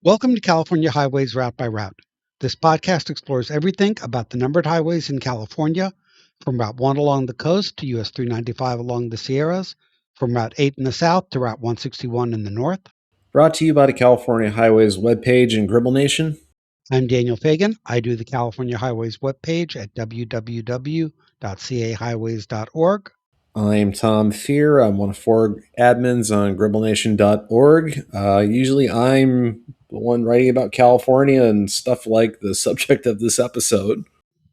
Welcome to California Highways Route by Route. This podcast explores everything about the numbered highways in California, from Route 1 along the coast to US 395 along the Sierras, from Route 8 in the south to Route 161 in the north. Brought to you by the California Highways webpage and Gribble Nation. I'm Daniel Fagan. I do the California Highways webpage at www.cahighways.org. I'm Tom Fear. I'm one of four admins on GribbleNation.org. Usually I'm the one writing about California and stuff like the subject of this episode.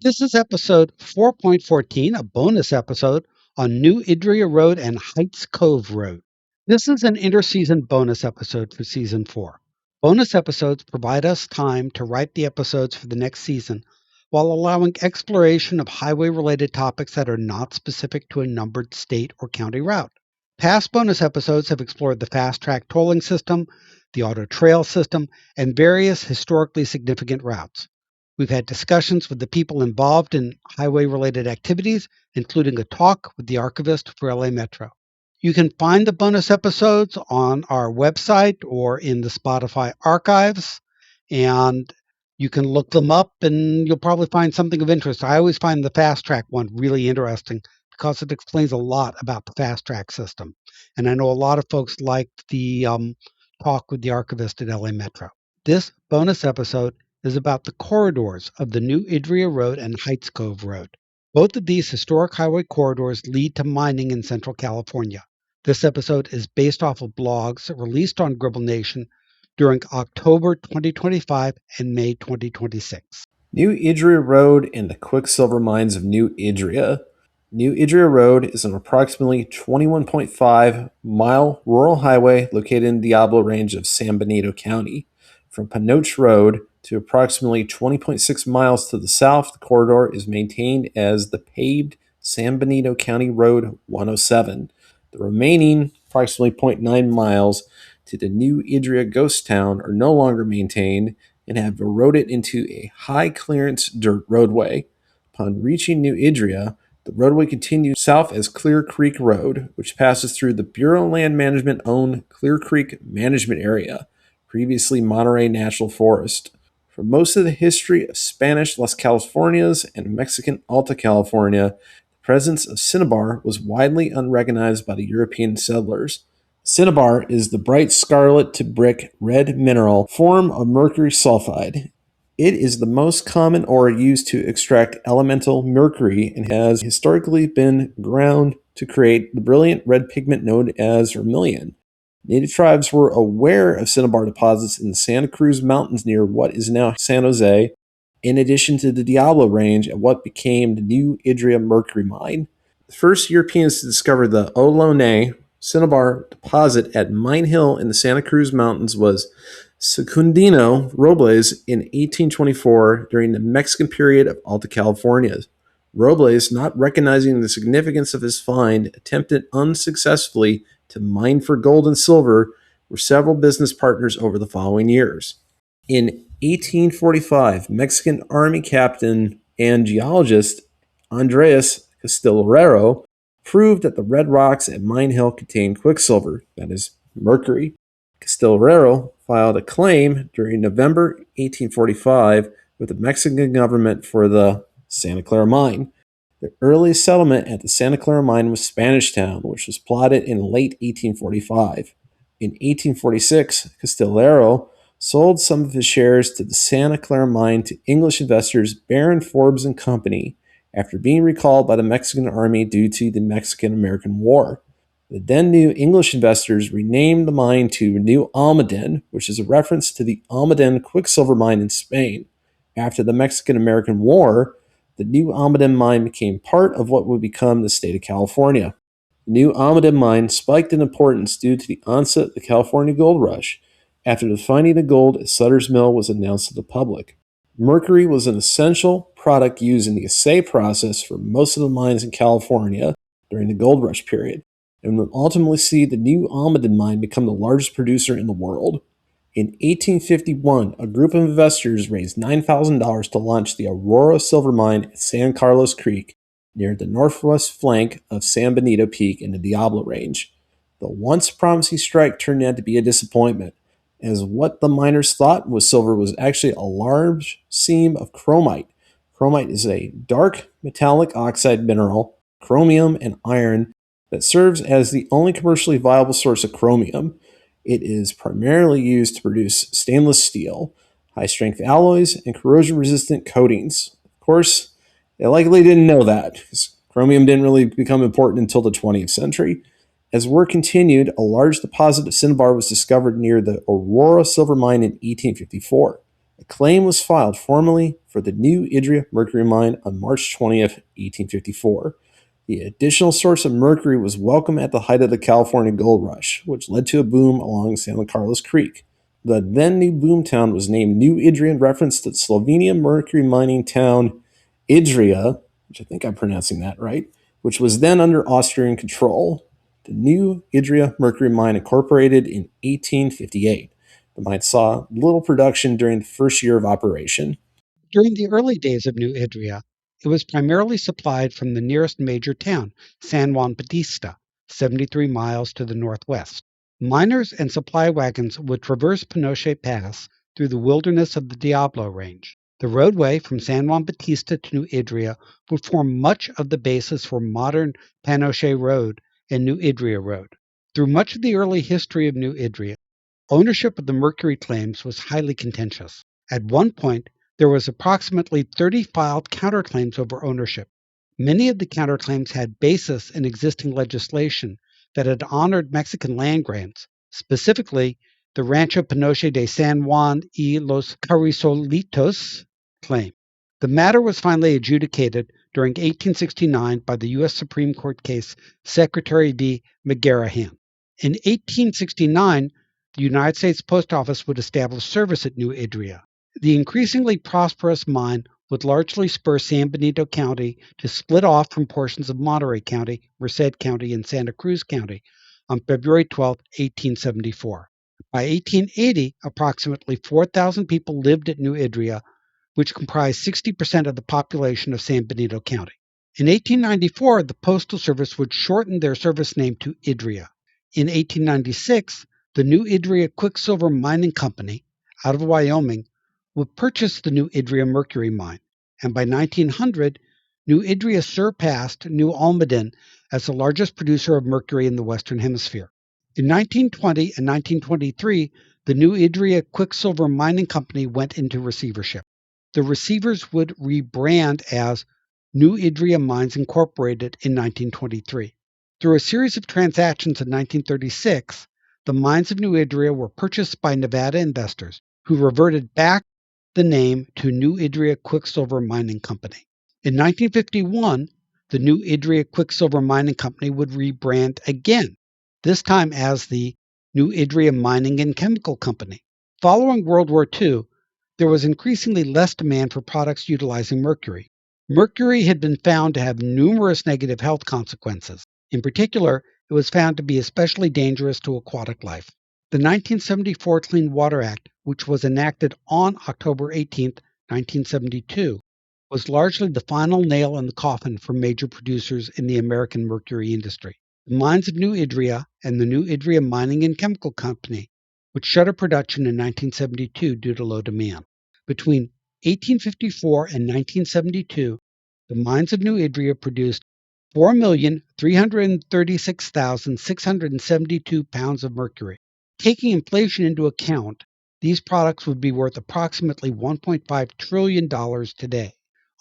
This is episode 4.14, a bonus episode on New Idria Road and Heights Cove Road. This is an interseason bonus episode for season 4. Bonus episodes provide us time to write the episodes for the next season while allowing exploration of highway-related topics that are not specific to a numbered state or county route. Past bonus episodes have explored the fast-track tolling system, the auto trail system, and various historically significant routes. We've had discussions with the people involved in highway-related activities, including a talk with the archivist for LA Metro. You can find the bonus episodes on our website or in the Spotify archives, and you can look them up and you'll probably find something of interest. I always find the fast track one really interesting because it explains a lot about the fast track system. And I know a lot of folks liked the talk with the archivist at LA Metro. This bonus episode is about the corridors of the New Idria Road and Heights Cove Road. Both of these historic highway corridors lead to mining in Central California. This episode is based off of blogs released on Gribble Nation during October 2025 and May 2026. New Idria Road and the Quicksilver Mines of New Idria. New Idria Road is an approximately 21.5-mile rural highway located in the Diablo Range of San Benito County. From Panoche Road to approximately 20.6 miles to the south, the corridor is maintained as the paved San Benito County Road 107. The remaining approximately 0.9 miles to the New Idria ghost town are no longer maintained and have eroded into a high-clearance dirt roadway. Upon reaching New Idria, the roadway continues south as Clear Creek Road, which passes through the Bureau of Land Management-owned Clear Creek Management Area, previously Monterey National Forest. For most of the history of Spanish Las Californias and Mexican Alta California, the presence of cinnabar was widely unrecognized by the European settlers. Cinnabar is the bright scarlet to brick red mineral form of mercury sulfide. It is the most common ore used to extract elemental mercury and has historically been ground to create the brilliant red pigment known as vermilion. Native tribes were aware of cinnabar deposits in the Santa Cruz Mountains near what is now San Jose, in addition to the Diablo Range at what became the New Idria Mercury Mine. The first Europeans to discover the Ohlone cinnabar deposit at Mine Hill in the Santa Cruz Mountains was Secundino Robles in 1824 during the Mexican period of Alta California. Robles, not recognizing the significance of his find, attempted unsuccessfully to mine for gold and silver with several business partners over the following years. In 1845, Mexican Army captain and geologist Andres Castillero proved that the red rocks at Mine Hill contained quicksilver, that is, mercury. Castillero filed a claim during November 1845 with the Mexican government for the Santa Clara Mine. The earliest settlement at the Santa Clara Mine was Spanish Town, which was plotted in late 1845. In 1846, Castillero sold some of his shares to the Santa Clara Mine to English investors Baron Forbes and Company after being recalled by the Mexican Army due to the Mexican-American War. The then new English investors renamed the mine to New Almaden, which is a reference to the Almaden quicksilver mine in Spain. After the Mexican-American War, the New Almaden mine became part of what would become the state of California. The New Almaden mine spiked in importance due to the onset of the California Gold Rush, after the finding of gold at Sutter's Mill was announced to the public. Mercury was an essential product used in the assay process for most of the mines in California during the Gold Rush period, and would ultimately see the New Almaden mine become the largest producer in the world. In 1851, a group of investors raised $9,000 to launch the Aurora Silver Mine at San Carlos Creek, near the northwest flank of San Benito Peak in the Diablo Range. The once promising strike turned out to be a disappointment. as what the miners thought was silver was actually a large seam of chromite. Chromite is a dark metallic oxide mineral, chromium and iron, that serves as the only commercially viable source of chromium. It is primarily used to produce stainless steel, high strength alloys, and corrosion resistant coatings. Of course, they likely didn't know that, because chromium didn't really become important until the 20th century. As work continued, a large deposit of cinnabar was discovered near the Aurora silver mine in 1854. A claim was filed formally for the new Idria mercury mine on March 20th, 1854. The additional source of mercury was welcome at the height of the California gold rush, which led to a boom along San Carlos Creek. The then new boomtown was named New Idria in reference to the Slovenian mercury mining town Idria, which I think I'm pronouncing that right, which was then under Austrian control. The new Idria mercury mine incorporated in 1858. The mine saw little production during the first year of operation. During the early days of New Idria, it was primarily supplied from the nearest major town, San Juan Bautista, 73 miles to the northwest. Miners and supply wagons would traverse Pinoche Pass through the wilderness of the Diablo Range. The roadway from San Juan Bautista to New Idria would form much of the basis for modern Panoche Road and New Idria Road. Through much of the early history of New Idria, ownership of the mercury claims was highly contentious. At one point, there was approximately 30 filed counterclaims over ownership. Many of the counterclaims had basis in existing legislation that had honored Mexican land grants, specifically the Rancho Pinoche de San Juan y los Carrizolitos claim. The matter was finally adjudicated during 1869 by the U.S. Supreme Court case Secretary v. McGarrahan. In 1869, the United States Post Office would establish service at New Idria. The increasingly prosperous mine would largely spur San Benito County to split off from portions of Monterey County, Merced County, and Santa Cruz County on February 12, 1874. By 1880, approximately 4,000 people lived at New Idria, which comprised 60% of the population of San Benito County. In 1894, the Postal Service would shorten their service name to Idria. In 1896, the New Idria Quicksilver Mining Company, out of Wyoming, would purchase the New Idria mercury mine, and by 1900, New Idria surpassed New Almaden as the largest producer of mercury in the Western Hemisphere. In 1920 and 1923, the New Idria Quicksilver Mining Company went into receivership. The receivers would rebrand as New Idria Mines Incorporated in 1923. Through a series of transactions in 1936, the mines of New Idria were purchased by Nevada investors, who reverted back the name to New Idria Quicksilver Mining Company. In 1951, the New Idria Quicksilver Mining Company would rebrand again, this time as the New Idria Mining and Chemical Company. Following World War II, there was increasingly less demand for products utilizing mercury. Mercury had been found to have numerous negative health consequences. In particular, it was found to be especially dangerous to aquatic life. The 1974 Clean Water Act, which was enacted on October 18, 1972, was largely the final nail in the coffin for major producers in the American mercury industry. The mines of New Idria and the New Idria Mining and Chemical Company, which shuttered production in 1972 due to low demand. Between 1854 and 1972, the mines of New Idria produced 4,336,672 pounds of mercury. Taking inflation into account, these products would be worth approximately $1.5 trillion today.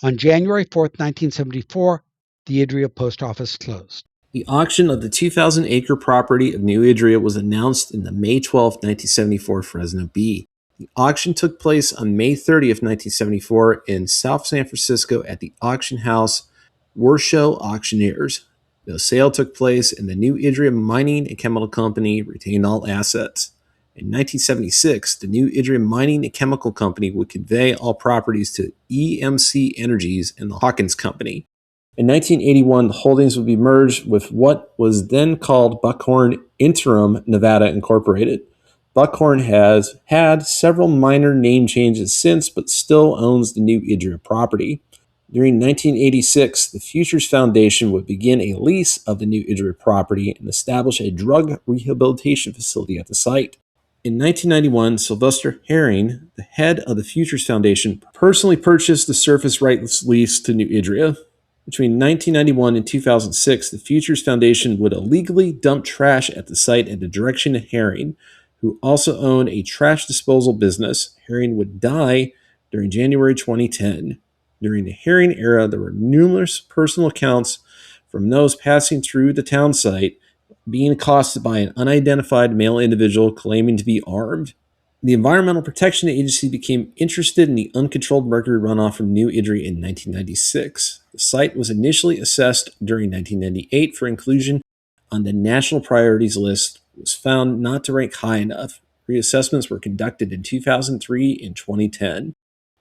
On January 4, 1974, the Idria post office closed. The auction of the 2,000-acre property of New Idria was announced in the May 12, 1974 Fresno Bee. The auction took place on May 30th, 1974 in South San Francisco at the auction house Warshow Auctioneers. No sale took place, and the New Idria Mining and Chemical Company retained all assets. In 1976, the New Idria Mining and Chemical Company would convey all properties to EMC Energies and the Hawkins Company. In 1981, the holdings would be merged with what was then called Buckhorn Interim Nevada Incorporated. Buckhorn has had several minor name changes since, but still owns the New Idria property. During 1986, the Futures Foundation would begin a lease of the New Idria property and establish a drug rehabilitation facility at the site. In 1991, Sylvester Herring, the head of the Futures Foundation, personally purchased the surface rights lease to New Idria. Between 1991 and 2006, the Futures Foundation would illegally dump trash at the site at the direction of Herring, who also owned a trash disposal business. Herring would die during January 2010. During the Herring era, there were numerous personal accounts from those passing through the town site being accosted by an unidentified male individual claiming to be armed. The Environmental Protection Agency became interested in the uncontrolled mercury runoff from New Idri in 1996. The site was initially assessed during 1998 for inclusion on the National Priorities List, but was found not to rank high enough. Reassessments were conducted in 2003 and 2010.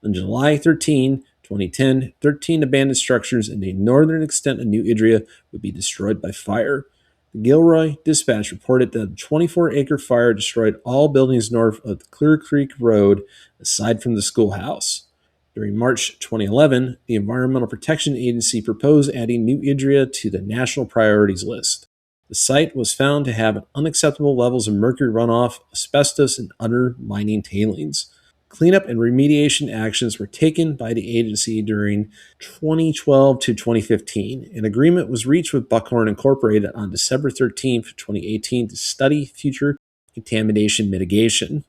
On July 13, 2010, 13 abandoned structures in the northern extent of New Idria would be destroyed by fire. The Gilroy Dispatch reported that a 24-acre fire destroyed all buildings north of the Clear Creek Road, aside from the schoolhouse. During March 2011, the Environmental Protection Agency proposed adding New Idria to the National Priorities List. The site was found to have unacceptable levels of mercury runoff, asbestos, and other mining tailings. Cleanup and remediation actions were taken by the agency during 2012 to 2015. An agreement was reached with Buckhorn Incorporated on December 13, 2018 to study future contamination mitigation.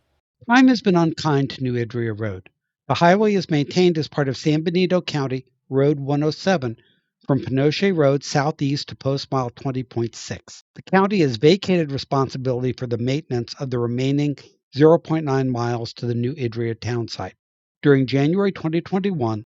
Time has been unkind to New Idria Road. The highway is maintained as part of San Benito County Road 107 from Pinochet Road southeast to Post Mile 20.6. The county has vacated responsibility for the maintenance of the remaining 0.9 miles to the New Idria town site. During January 2021,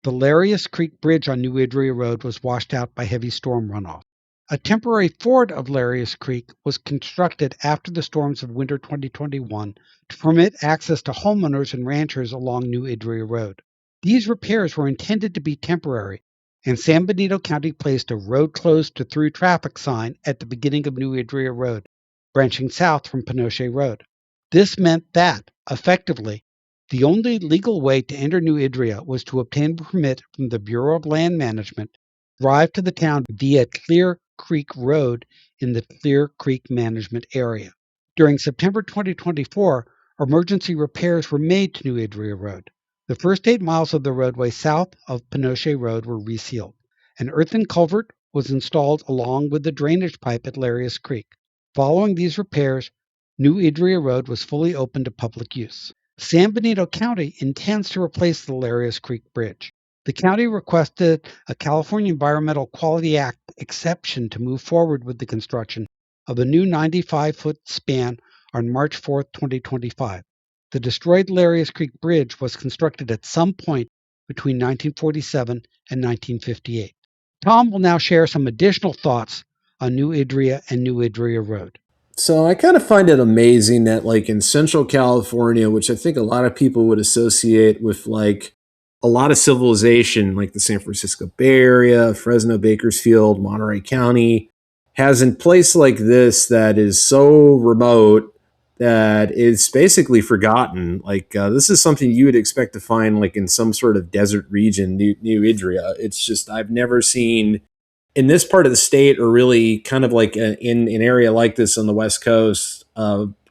the Larius Creek Bridge on New Idria Road was washed out by heavy storm runoff. A temporary ford of Larius Creek was constructed after the storms of winter 2021 to permit access to homeowners and ranchers along New Idria Road. These repairs were intended to be temporary, and San Benito County placed a road closed to through traffic sign at the beginning of New Idria Road, branching south from Pinochet Road. This meant that, effectively, the only legal way to enter New Idria was to obtain a permit from the Bureau of Land Management, drive to the town via Clear Creek Road in the Clear Creek Management Area. During September 2024, emergency repairs were made to New Idria Road. The first 8 miles of the roadway south of Pinochet Road were resealed. An earthen culvert was installed along with the drainage pipe at Larius Creek. Following these repairs, New Idria Road was fully open to public use. San Benito County intends to replace the Larius Creek Bridge. The county requested a California Environmental Quality Act exception to move forward with the construction of a new 95-foot span on March 4, 2025. The destroyed Larius Creek Bridge was constructed at some point between 1947 and 1958. Tom will now share some additional thoughts on New Idria and New Idria Road. So I kind of find it amazing that like in Central California, which I think a lot of people would associate with like a lot of civilization, like the San Francisco Bay Area, Fresno, Bakersfield, Monterey County, has in place like this that is so remote that it's basically forgotten. Like this is something you would expect to find like in some sort of desert region, New Idria. It's just I've never seen in this part of the state, or really kind of like in an area like this on the West Coast,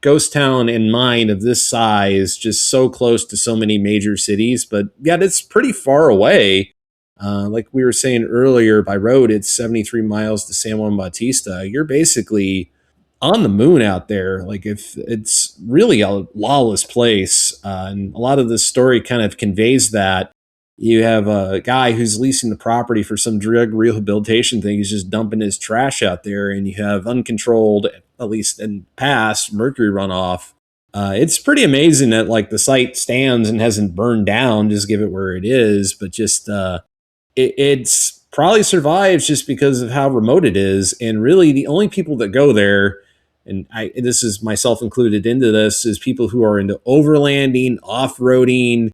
ghost town and mine of this size, just so close to so many major cities, but yet it's pretty far away. Like we were saying earlier, by road, it's 73 miles to San Juan Bautista. You're basically on the moon out there. Like if it's really a lawless place, and a lot of the story kind of conveys that. You have a guy who's leasing the property for some drug rehabilitation thing. He's just dumping his trash out there, and you have uncontrolled, at least in past, mercury runoff. It's pretty amazing that like the site stands and hasn't burned down. Just give it where it is, but just it's probably survives just because of how remote it is. And really, the only people that go there, and this is myself included into this, is people who are into overlanding, off-roading.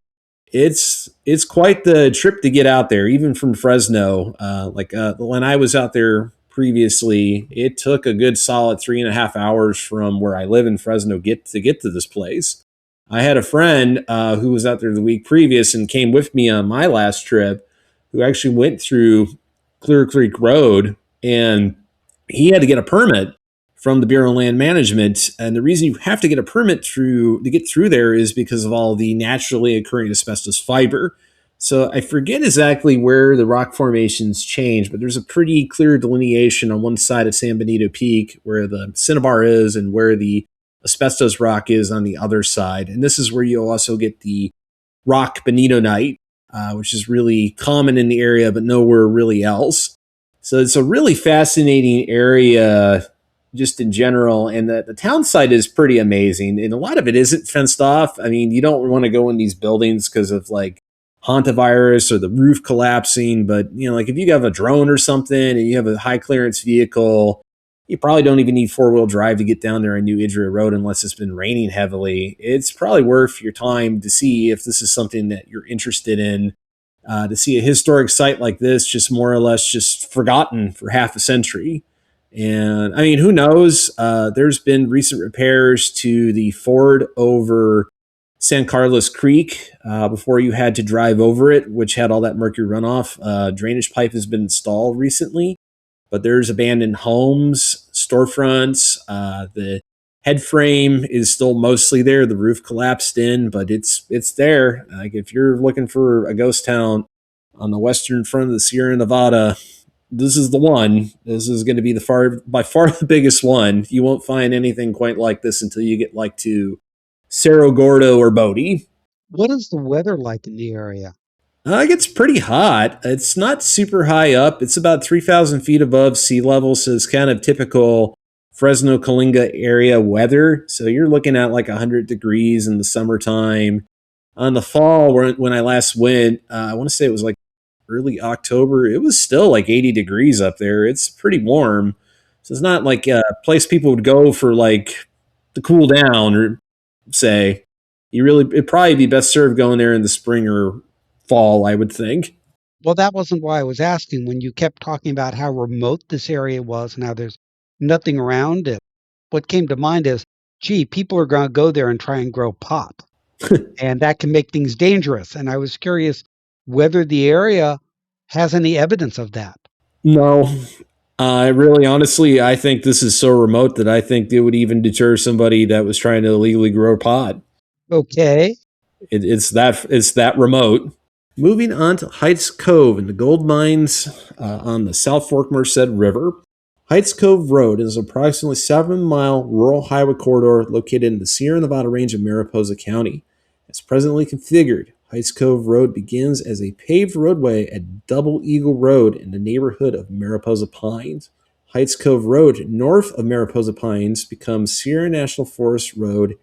It's quite the trip to get out there, even from Fresno. When I was out there previously, it took a good solid 3.5 hours from where I live in Fresno get to this place. I had a friend who was out there the week previous and came with me on my last trip, who actually went through Clear Creek Road, and he had to get a permit from the Bureau of Land Management. And the reason you have to get a permit to get through there is because of all the naturally occurring asbestos fiber. So I forget exactly where the rock formations change, but there's a pretty clear delineation on one side of San Benito Peak where the cinnabar is and where the asbestos rock is on the other side. And this is where you'll also get the rock benitoite, which is really common in the area, but nowhere really else. So it's a really fascinating area just in general. And the town site is pretty amazing. And a lot of it isn't fenced off. I mean, you don't want to go in these buildings because of like hantavirus or the roof collapsing. But, like if you have a drone or something and you have a high clearance vehicle, you probably don't even need four-wheel drive to get down there on New Idria Road unless it's been raining heavily. It's probably worth your time to see if this is something that you're interested in. To see a historic site like this, just more or less just forgotten for half a century. And I mean, who knows? There's been recent repairs to the ford over San Carlos Creek before you had to drive over it, which had all that mercury runoff. Drainage pipe has been installed recently, but there's abandoned homes, storefronts. The head frame is still mostly there. The roof collapsed in, but it's there. Like if you're looking for a ghost town on the western front of the Sierra Nevada, this is the one. This is going to be by far the biggest one. You won't find anything quite like this until you get like to Cerro Gordo or Bodie. What is the weather like in the area? It gets pretty hot. It's not super high up. It's about 3,000 feet above sea level, so it's kind of typical Fresno Coalinga area weather. So you're looking at like 100 degrees in the summertime. On the fall, when I last went, I want to say it was like early October, it was still like 80 degrees up there. It's pretty warm. So it's not like a place people would go for like to cool down or say. It'd probably be best served going there in the spring or fall, I would think. Well, that wasn't why I was asking. When you kept talking about how remote this area was and how there's nothing around it, what came to mind is, gee, people are going to go there and try and grow pot. And that can make things dangerous. And I was curious whether the area has any evidence of that. No, really, honestly, I think this is so remote that I think it would even deter somebody that was trying to illegally grow pot. Okay. It's that remote. Moving on to Heights Cove and the gold mines on the South Fork Merced River. Heights Cove Road is an approximately 7-mile rural highway corridor located in the Sierra Nevada range of Mariposa County. As presently configured, Heights Cove Road begins as a paved roadway at Double Eagle Road in the neighborhood of Mariposa Pines. Heights Cove Road north of Mariposa Pines becomes Sierra National Forest Road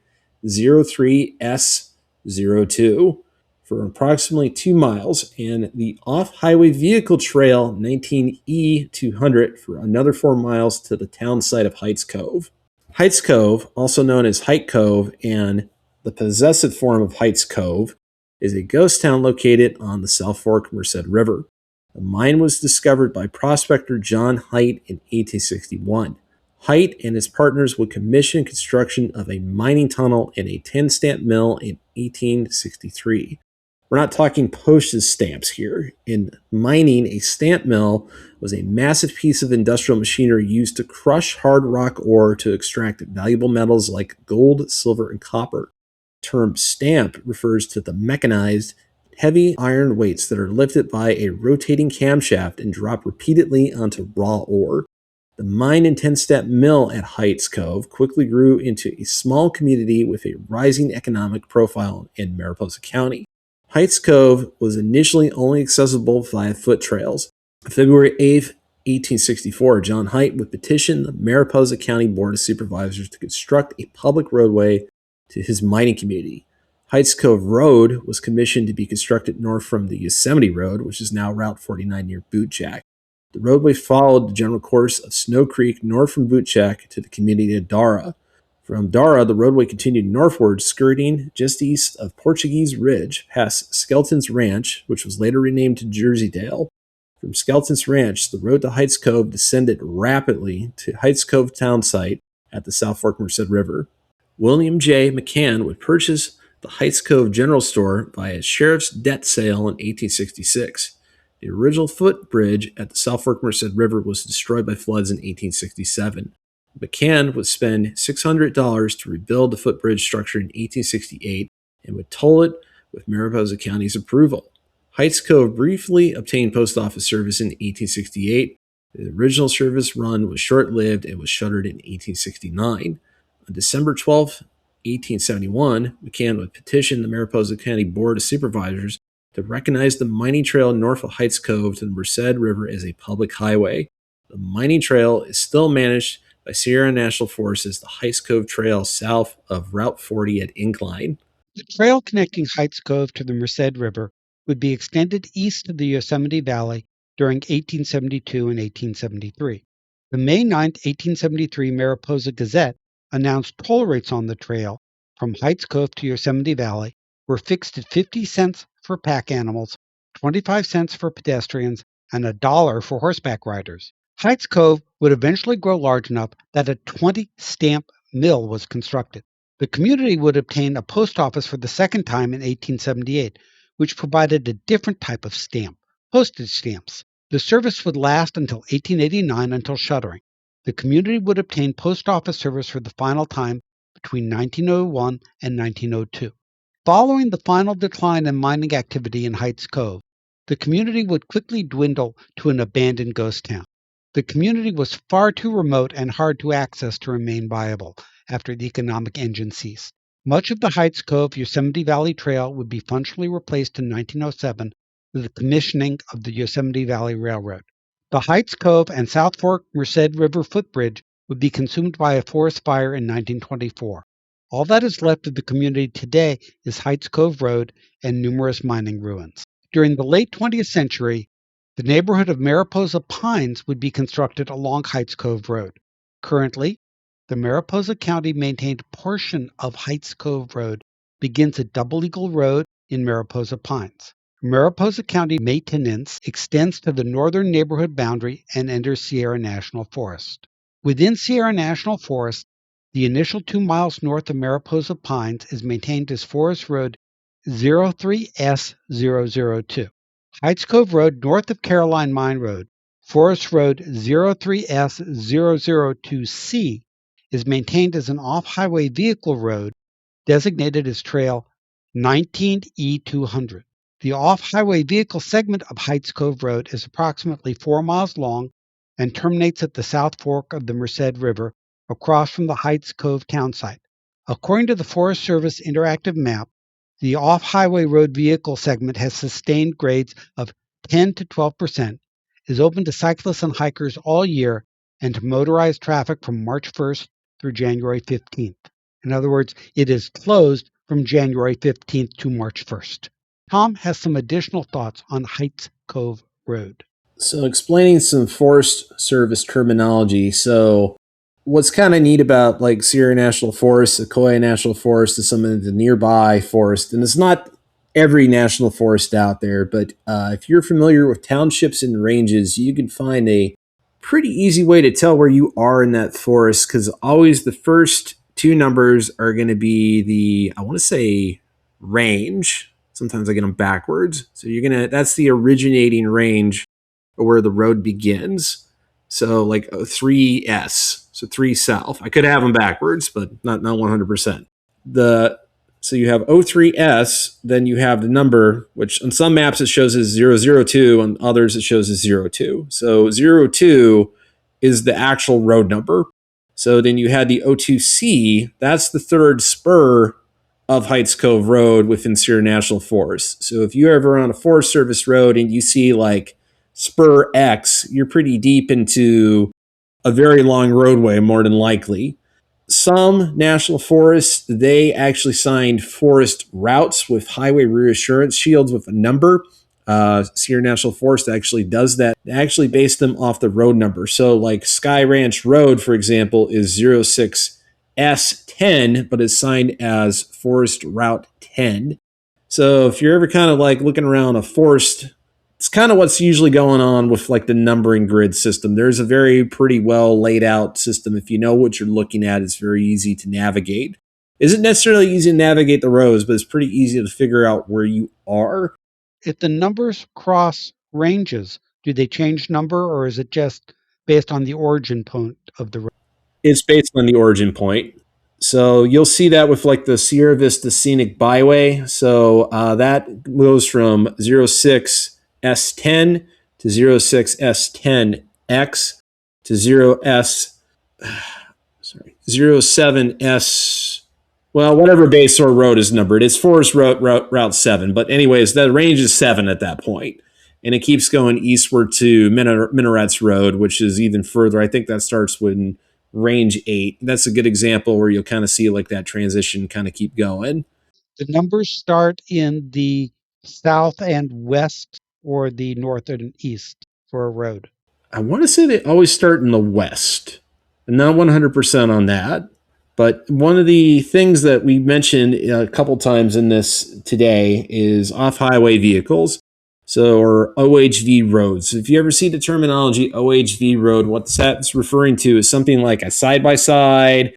03S02 for approximately 2 miles, and the off-highway vehicle trail 19E200 for another 4 miles to the town site of Heights Cove. Heights Cove, also known as Height Cove and the possessive form of Heights Cove, is a ghost town located on the South Fork Merced River. The mine was discovered by prospector John Height in 1861. Height and his partners would commission construction of a mining tunnel and a 10-stamp mill in 1863. We're not talking postage stamps here. In mining, a stamp mill was a massive piece of industrial machinery used to crush hard rock ore to extract valuable metals like gold, silver, and copper. The term stamp refers to the mechanized, heavy iron weights that are lifted by a rotating camshaft and dropped repeatedly onto raw ore. The mine and 10-step mill at Heights Cove quickly grew into a small community with a rising economic profile in Mariposa County. Heights Cove was initially only accessible via foot trails. On February 8, 1864, John Height would petition the Mariposa County Board of Supervisors to construct a public roadway to his mining community. Heights Cove Road was commissioned to be constructed north from the Yosemite Road, which is now Route 49 near Bootjack. The roadway followed the general course of Snow Creek north from Bootjack to the community of Dara. From Dara, the roadway continued northward, skirting just east of Portuguese Ridge, past Skelton's Ranch, which was later renamed to Jerseydale. From Skelton's Ranch, the road to Heights Cove descended rapidly to Heights Cove town site at the South Fork Merced River. William J. McCann would purchase the Heights Cove General Store by a sheriff's debt sale in 1866. The original footbridge at the South Fork Merced River was destroyed by floods in 1867. McCann would spend $600 to rebuild the footbridge structure in 1868 and would toll it with Mariposa County's approval. Heights Cove briefly obtained post office service in 1868. The original service run was short-lived and was shuttered in 1869. On December 12, 1871, McCann would petition the Mariposa County Board of Supervisors to recognize the mining trail north of Heights Cove to the Merced River as a public highway. The mining trail is still managed by Sierra National Forest as the Heights Cove Trail south of Route 40 at Incline. The trail connecting Heights Cove to the Merced River would be extended east of the Yosemite Valley during 1872 and 1873. The May 9, 1873 Mariposa Gazette announced toll rates on the trail from Heights Cove to Yosemite Valley were fixed at 50 cents for pack animals, 25 cents for pedestrians, and $1 for horseback riders. Heights Cove would eventually grow large enough that a 20-stamp mill was constructed. The community would obtain a post office for the second time in 1878, which provided a different type of stamp, postage stamps. The service would last until 1889 until shuttering. The community would obtain post office service for the final time between 1901 and 1902. Following the final decline in mining activity in Heights Cove, the community would quickly dwindle to an abandoned ghost town. The community was far too remote and hard to access to remain viable after the economic engine ceased. Much of the Heights Cove Yosemite Valley Trail would be functionally replaced in 1907 with the commissioning of the Yosemite Valley Railroad. The Heights Cove and South Fork Merced River footbridge would be consumed by a forest fire in 1924. All that is left of the community today is Heights Cove Road and numerous mining ruins. During the late 20th century, the neighborhood of Mariposa Pines would be constructed along Heights Cove Road. Currently, the Mariposa County maintained portion of Heights Cove Road begins at Double Eagle Road in Mariposa Pines. Mariposa County maintenance extends to the northern neighborhood boundary and enters Sierra National Forest. Within Sierra National Forest, the initial 2 miles north of Mariposa Pines is maintained as Forest Road 03S002. Heights Cove Road north of Caroline Mine Road, Forest Road 03S002C, is maintained as an off-highway vehicle road designated as Trail 19E200. The off-highway vehicle segment of Heights Cove Road is approximately 4 miles long and terminates at the South Fork of the Merced River across from the Heights Cove town site. According to the Forest Service interactive map, the off-highway road vehicle segment has sustained grades of 10 to 12%, is open to cyclists and hikers all year, and to motorized traffic from March 1st through January 15th. In other words, it is closed from January 15th to March 1st. Tom has some additional thoughts on Heights Cove Road. So, explaining some Forest Service terminology. So, what's kind of neat about like Sierra National Forest, Sequoia National Forest, and some of the nearby forest, and it's not every national forest out there, but if you're familiar with townships and ranges, you can find a pretty easy way to tell where you are in that forest, because always the first two numbers are going to be the, I want to say, range. Sometimes I get them backwards. So that's the originating range where the road begins. So like 3S, so 3 south. I could have them backwards, but not 100%. So you have 03S, then you have the number, which on some maps it shows as 002, on others it shows as 02. So 02 is the actual road number. So then you had the O2C, that's the third spur of Heights Cove Road within Sierra National Forest. So if you're ever on a Forest Service road and you see like spur X, you're pretty deep into a very long roadway, more than likely. Some national forests, they actually signed forest routes with highway reassurance shields with a number. Sierra National Forest actually does that. They actually base them off the road number. So like Sky Ranch Road, for example, is 06S10, but it's signed as Forest Route 10. So if you're ever kind of like looking around a forest, it's kind of what's usually going on with like the numbering grid system. There's a very pretty well laid out system. If you know what you're looking at, it's very easy to navigate. Isn't necessarily easy to navigate the roads, but it's pretty easy to figure out where you are. If the numbers cross ranges, do they change number, or is it just based on the origin point of the road? It's based on the origin point. So you'll see that with like the Sierra Vista Scenic Byway. So that goes from 06S10 to 06S10X to 0S, sorry, 07S, well, whatever base or road is numbered. It's Forest Route 7. But anyways, the range is 7 at that point. And it keeps going eastward to Minarets Road, which is even further. I think that starts when range 8. That's a good example where you'll kind of see like that transition kind of keep going. The numbers start in the south and west or the north and east for a road. I want to say they always start in the west. I'm not 100% on that. But one of the things that we mentioned a couple times in this today is off highway vehicles. So, or OHV roads. If you ever see the terminology OHV road, what that's referring to is something like a side by side,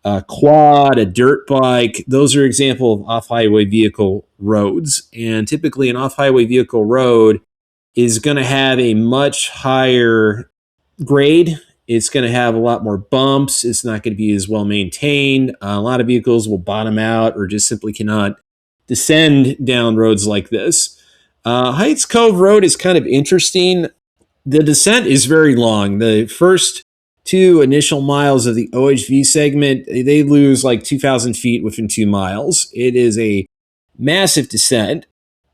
a quad, a dirt bike. Those are example of off highway vehicle roads. And typically, an off highway vehicle road is going to have a much higher grade. It's going to have a lot more bumps. It's not going to be as well maintained. A lot of vehicles will bottom out or just simply cannot descend down roads like this. Heights Cove Road is kind of interesting. The descent is very long. The first two initial miles of the OHV segment, they lose like 2,000 feet within 2 miles. It is a massive descent.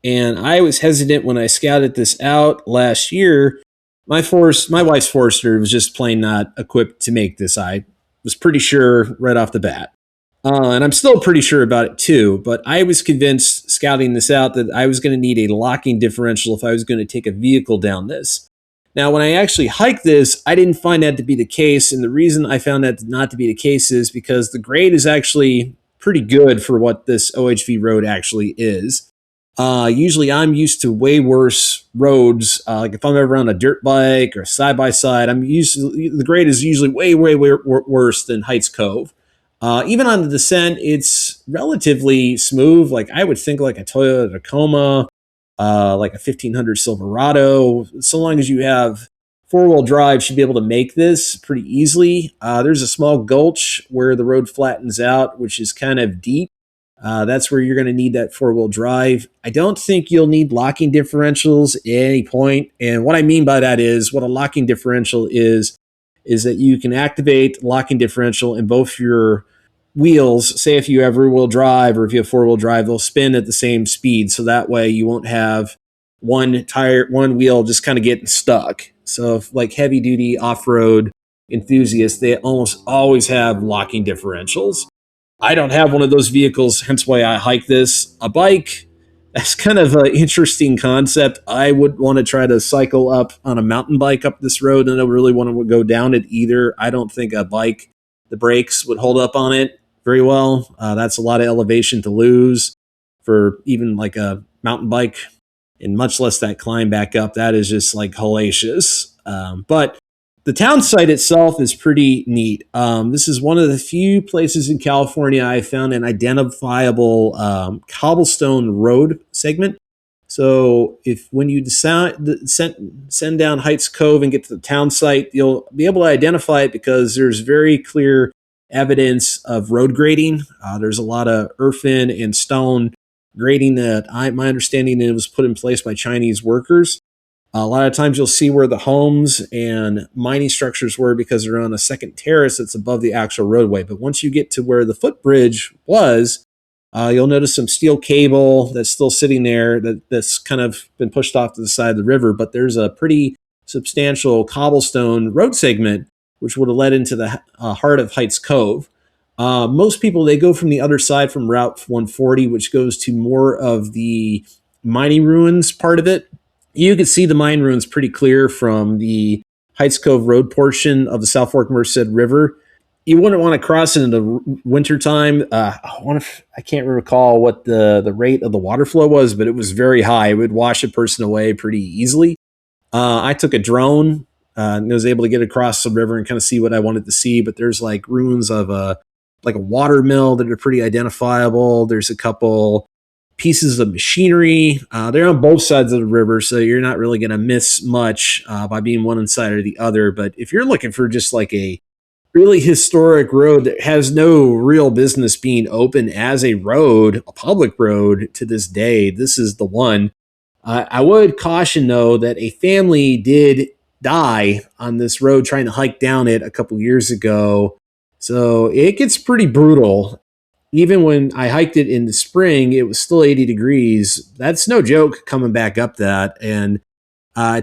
And I was hesitant when I scouted this out last year. My wife's Forester was just plain not equipped to make this. I was pretty sure right off the bat. And I'm still pretty sure about it too, but I was convinced scouting this out that I was going to need a locking differential if I was going to take a vehicle down this. Now, when I actually hiked this, I didn't find that to be the case. And the reason I found that not to be the case is because the grade is actually pretty good for what this OHV road actually is. Usually I'm used to way worse roads. Like if I'm ever on a dirt bike or side by side, the grade is usually way worse than Heights Cove. Even on the descent, it's relatively smooth. Like I would think like a Toyota Tacoma, like a 1500 Silverado. So long as you have four-wheel drive, should be able to make this pretty easily. There's a small gulch where the road flattens out, which is kind of deep. That's where you're going to need that four-wheel drive. I don't think you'll need locking differentials at any point. And what I mean by that is what a locking differential is that you can activate locking differential in both your wheels. Say if you have rear-wheel drive or if you have four-wheel drive, they'll spin at the same speed. So that way you won't have one wheel just kind of getting stuck. So if like heavy-duty off-road enthusiasts, they almost always have locking differentials. I don't have one of those vehicles, hence why I hike this. A bike, that's kind of an interesting concept. I would want to try to cycle up on a mountain bike up this road, and I don't really want to go down it either. I don't think a bike, the brakes would hold up on it very well. That's a lot of elevation to lose for even like a mountain bike, and much less that climb back up. That is just like hellacious. But the town site itself is pretty neat. This is one of the few places in California I found an identifiable cobblestone road segment. So if when you send down Heights Cove and get to the town site, you'll be able to identify it because there's very clear evidence of road grading. There's a lot of earthen and stone grading that my understanding it was put in place by Chinese workers. A lot of times you'll see where the homes and mining structures were because they're on a second terrace that's above the actual roadway. But once you get to where the footbridge was, you'll notice some steel cable that's still sitting there that's kind of been pushed off to the side of the river. But there's a pretty substantial cobblestone road segment which would have led into the heart of Heights Cove. Most people, they go from the other side from Route 140, which goes to more of the mining ruins part of it. You can see the mine ruins pretty clear from the Heights Cove Road portion of the South Fork Merced River. You wouldn't want to cross it in the wintertime. I can't recall what the rate of the water flow was, but it was very high. It would wash a person away pretty easily. I took a drone and was able to get across the river and kind of see what I wanted to see. But there's like ruins of a water mill that are pretty identifiable. There's a couple pieces of machinery. They're on both sides of the river, so you're not really going to miss much by being one side or the other. But if you're looking for just like a really historic road that has no real business being open as a road, a public road to this day. This is the one. I would caution, though, that a family did die on this road trying to hike down it a couple years ago. So it gets pretty brutal. Even when I hiked it in the spring, it was still 80 degrees. That's no joke coming back up that. And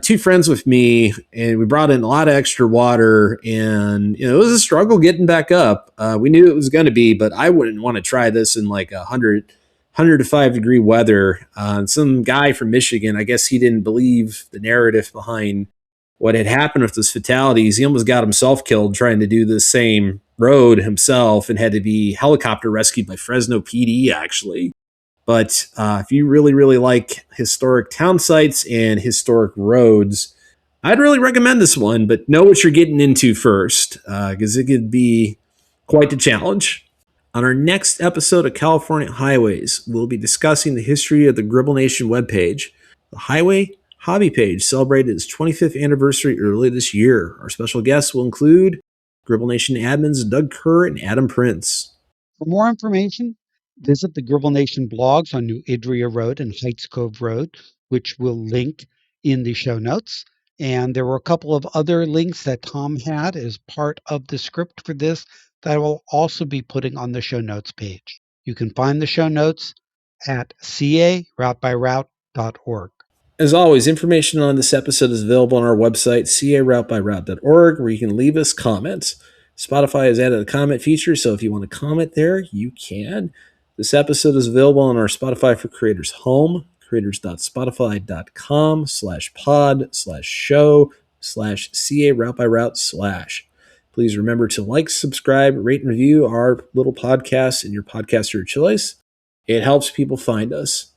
two friends with me, and we brought in a lot of extra water, and it was a struggle getting back up. We knew it was going to be, but I wouldn't want to try this in like 100 to 5 degree weather. Some guy from Michigan, I guess he didn't believe the narrative behind what had happened with those fatalities. He almost got himself killed trying to do this same road himself, and had to be helicopter rescued by Fresno PD, actually. But if you really, really like historic town sites and historic roads, I'd really recommend this one, but know what you're getting into first, because it could be quite the challenge. On our next episode of California Highways, we'll be discussing the history of the Gribble Nation webpage. The Highway Hobby page celebrated its 25th anniversary early this year. Our special guests will include Gribble Nation admins Doug Kerr and Adam Prince. For more information, visit the Gribble Nation blogs on New Idria Road and Heights Cove Road, which we'll link in the show notes. And there were a couple of other links that Tom had as part of the script for this that I will also be putting on the show notes page. You can find the show notes at caroutebyroute.org. As always, information on this episode is available on our website, caroutebyroute.org, where you can leave us comments. Spotify has added a comment feature, so if you want to comment there, you can. This episode is available on our Spotify for Creators home, creators.spotify.com/pod/show/ca-route-by-route/. Please remember to like, subscribe, rate, and review our little podcast in your podcaster of choice. It helps people find us.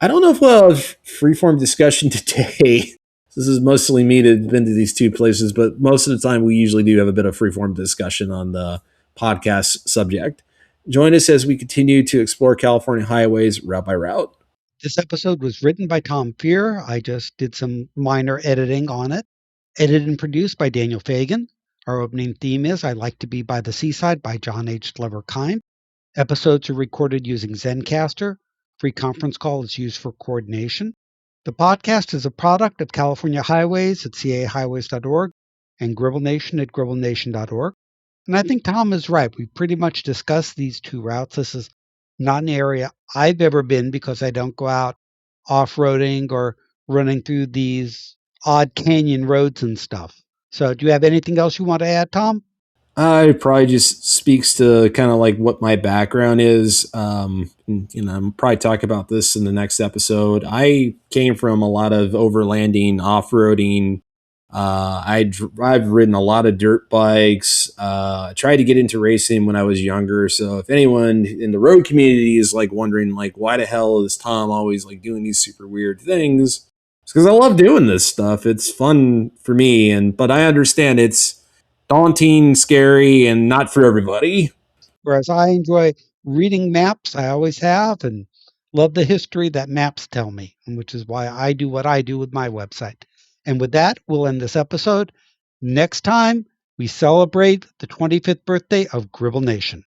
I don't know if we'll have freeform discussion today. This is mostly me that's been to these two places, but most of the time we usually do have a bit of freeform discussion on the podcast subject. Join us as we continue to explore California highways route by route. This episode was written by Tom Fear. I just did some minor editing on it. Edited and produced by Daniel Fagan. Our opening theme is I Like to Be by the Seaside by John H. Glover Kime. Episodes are recorded using Zencaster. Free conference call is used for coordination. The podcast is a product of California Highways at cahighways.org and Gribble Nation at gribblnation.org. And I think Tom is right. We pretty much discussed these two routes. This is not an area I've ever been because I don't go out off-roading or running through these odd canyon roads and stuff. So do you have anything else you want to add, Tom? It probably just speaks to kind of like what my background is. I'm probably talk about this in the next episode. I came from a lot of overlanding, off-roading. I've ridden a lot of dirt bikes. I tried to get into racing when I was younger. So if anyone in the road community is like wondering like why the hell is Tom always like doing these super weird things, it's because I love doing this stuff. It's fun for me, but I understand it's daunting, scary, and not for everybody. Whereas I enjoy reading maps, I always have, and love the history that maps tell me, which is why I do what I do with my website. And with that, we'll end this episode. Next time, we celebrate the 25th birthday of Gribble Nation.